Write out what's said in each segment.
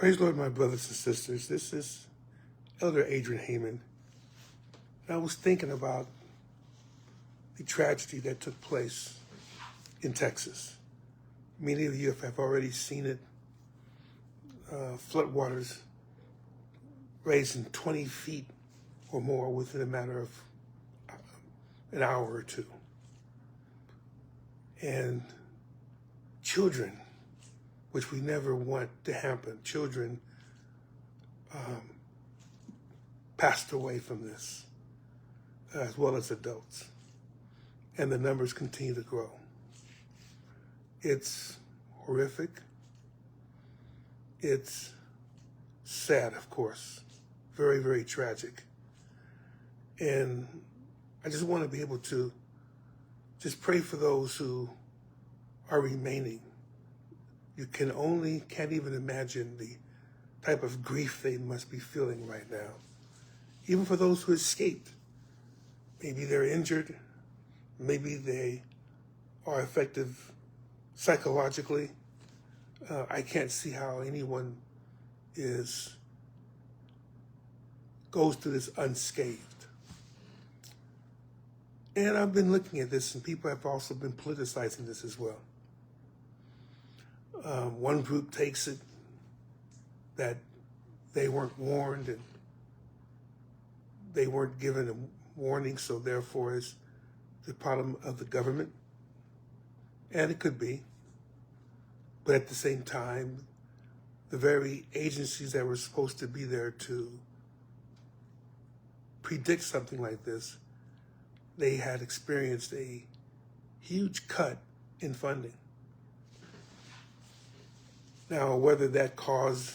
Praise the Lord, my brothers and sisters. This is Elder Adrian Heyman. And I was thinking about the tragedy that took place in Texas. Many of you have already seen it. Floodwaters raising 20 feet or more within a matter of an hour or two. And children, which we never want to happen, children passed away from this, as well as adults. And the numbers continue to grow. It's horrific. It's sad, of course. Very, very tragic. And I just want to be able to just pray for those who are remaining. You can't even imagine the type of grief they must be feeling right now. Even for those who escaped. Maybe they're injured. Maybe they are affected psychologically. I can't see how anyone goes through this unscathed. And I've been looking at this, and people have also been politicizing this as well. One group takes it that they weren't warned and they weren't given a warning, so therefore it's the problem of the government. And it could be. But at the same time, the very agencies that were supposed to be there to predict something like this, they had experienced a huge cut in funding. Now, whether that caused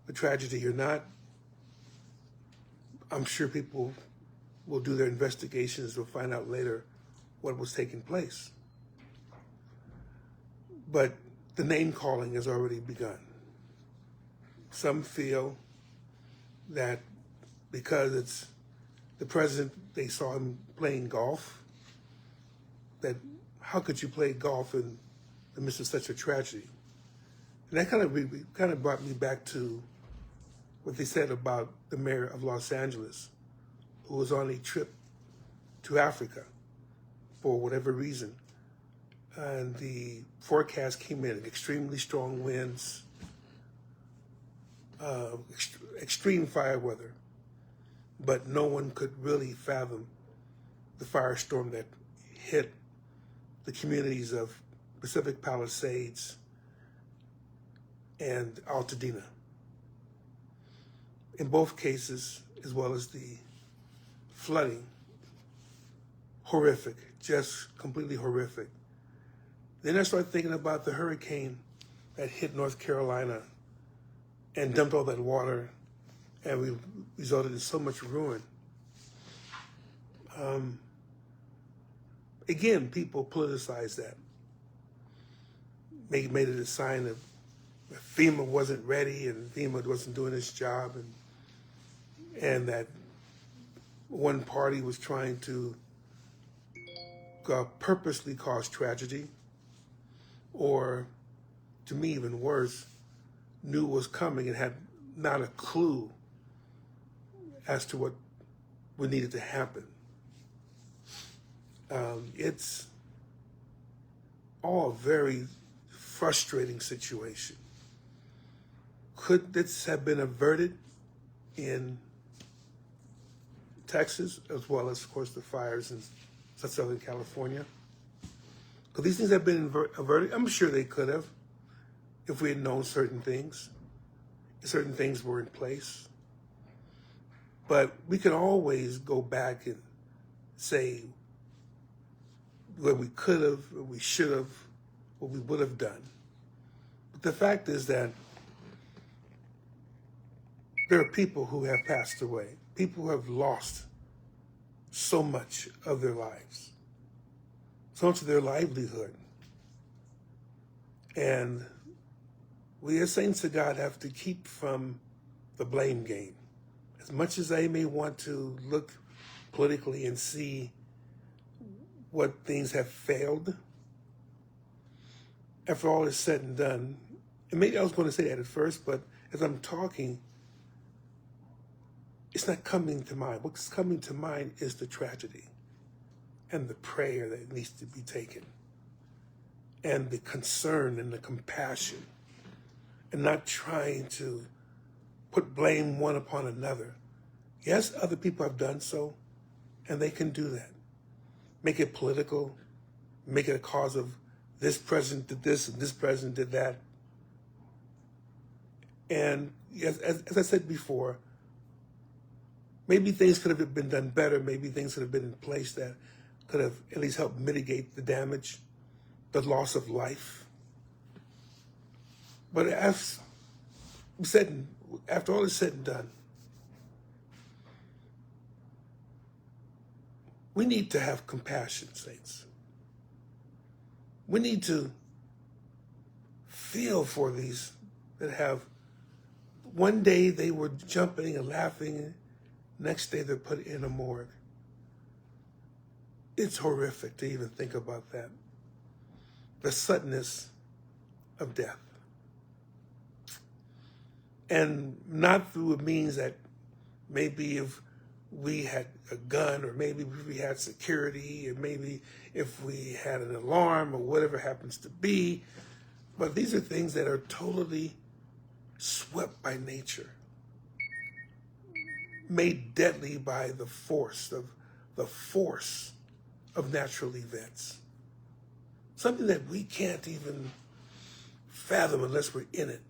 the tragedy or not, I'm sure people will do their investigations. We'll find out later what was taking place. But the name calling has already begun. Some feel that because it's the president, they saw him playing golf, that how could you play golf in the midst of such a tragedy? And that kind of brought me back to what they said about the mayor of Los Angeles, who was on a trip to Africa for whatever reason. And the forecast came in extremely strong winds, extreme fire weather, but no one could really fathom the firestorm that hit the communities of Pacific Palisades and Altadena. In both cases, as well as the flooding, horrific, just completely horrific. Then I started thinking about the hurricane that hit North Carolina and dumped all that water and resulted in so much ruin. Again, people politicize that. Made it a sign of FEMA wasn't ready and FEMA wasn't doing its job, and that one party was trying to purposely cause tragedy, or, to me even worse, knew what was coming and had not a clue as to what needed to happen. It's all a very frustrating situation. Could this have been averted in Texas, as well as, of course, the fires in Southern California? Could these things have been averted? I'm sure they could have, if we had known certain things. Certain things were in place. But we can always go back and say what we could have, what we should have, what we would have done. But the fact is that there are people who have passed away, people who have lost so much of their lives, so much of their livelihood. And we as saints of God have to keep from the blame game. As much as I may want to look politically and see what things have failed, after all is said and done, and maybe I was going to say that at first, but as I'm talking, it's not coming to mind. What's coming to mind is the tragedy and the prayer that needs to be taken and the concern and the compassion and not trying to put blame one upon another. Yes, other people have done so, and they can do that. Make it political, make it a cause of this president did this and this president did that. And yes, as I said before, maybe things could have been done better. Maybe things could have been in place that could have at least helped mitigate the damage, the loss of life. But as said, after all is said and done, we need to have compassion, saints. We need to feel for these that have, one day they were jumping and laughing, next day they're put in a morgue. It's horrific to even think about that. The suddenness of death. And not through a means that maybe if we had a gun, or maybe if we had security, or maybe if we had an alarm, or whatever happens to be. But these are things that are totally swept by nature, made deadly by the force of natural events. Something that we can't even fathom unless we're in it.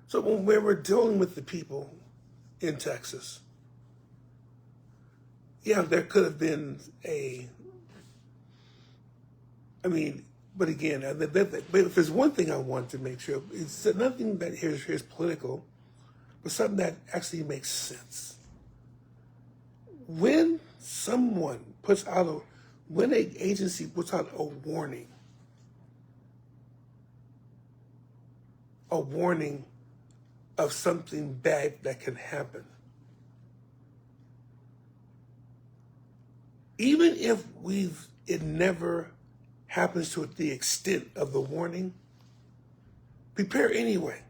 So when we're dealing with the people in Texas, yeah, there could have been but again, if there's one thing I want to make sure, it's nothing that here's political, but something that actually makes sense. When someone when an agency puts out a warning of something bad that can happen, even if it never happens to the extent of the warning, prepare anyway.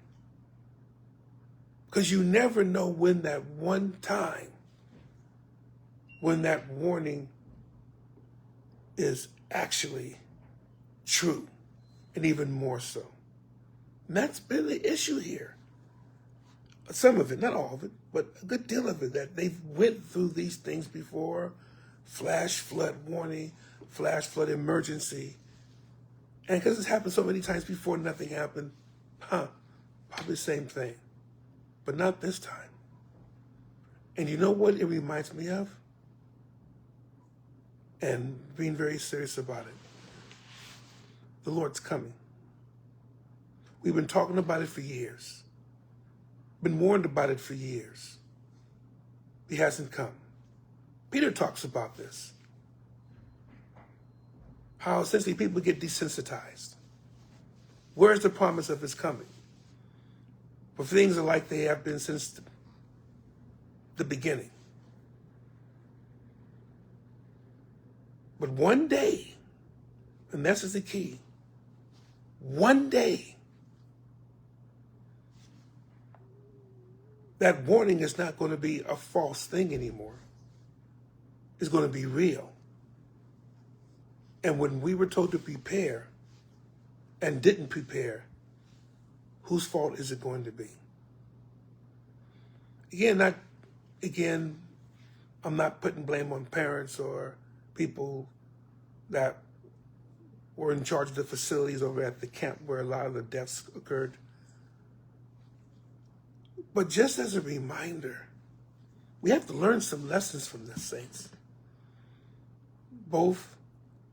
Because you never know when that one time, when that warning is actually true, and even more so. And that's been the issue here. Some of it, not all of it, but a good deal of it, that they've went through these things before. Flash flood warning, flash flood emergency. And because it's happened so many times before, nothing happened, probably the same thing. But not this time. And you know what it reminds me of? And being very serious about it. The Lord's coming. We've been talking about it for years. Been warned about it for years. He hasn't come. Peter talks about this. How essentially people get desensitized. Where's the promise of his coming? But things are like they have been since the beginning. But one day, and this is the key, one day, that warning is not going to be a false thing anymore. It's going to be real. And when we were told to prepare and didn't prepare, whose fault is it going to be? Again, I'm not putting blame on parents or people that were in charge of the facilities over at the camp where a lot of the deaths occurred. But just as a reminder, we have to learn some lessons from this, saints, both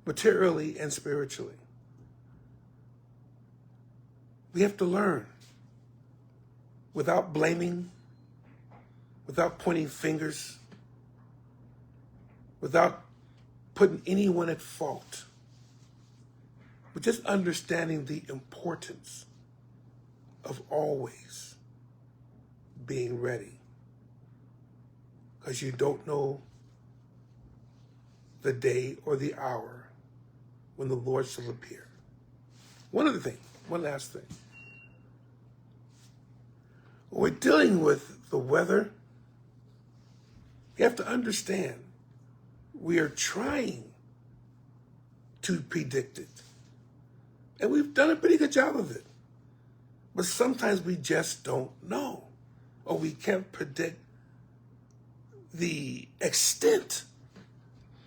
materially and spiritually. We have to learn without blaming, without pointing fingers, without putting anyone at fault, but just understanding the importance of always being ready, because you don't know the day or the hour when the Lord shall appear. One last thing. When we're dealing with the weather, you have to understand we are trying to predict it. And we've done a pretty good job of it. But sometimes we just don't know, or we can't predict the extent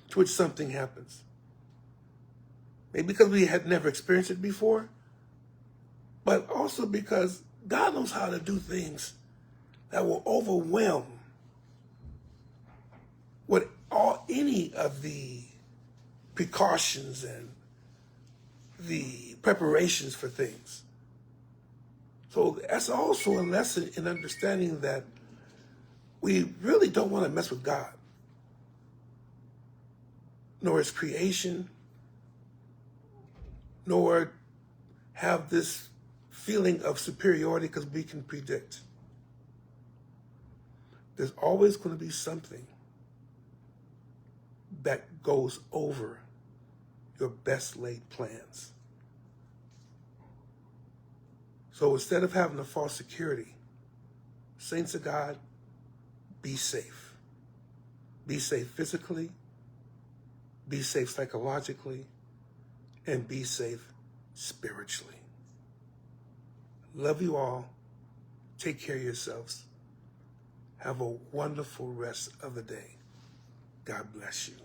to which something happens. Maybe because we had never experienced it before, but also because God knows how to do things that will overwhelm what any of the precautions and the preparations for things. So that's also a lesson in understanding that we really don't want to mess with God, nor His creation, nor have this feeling of superiority because we can predict. There's always going to be something that goes over your best laid plans. So instead of having a false security, saints of God, be safe. Be safe physically, be safe psychologically, and be safe spiritually. Love you all. Take care of yourselves. Have a wonderful rest of the day. God bless you.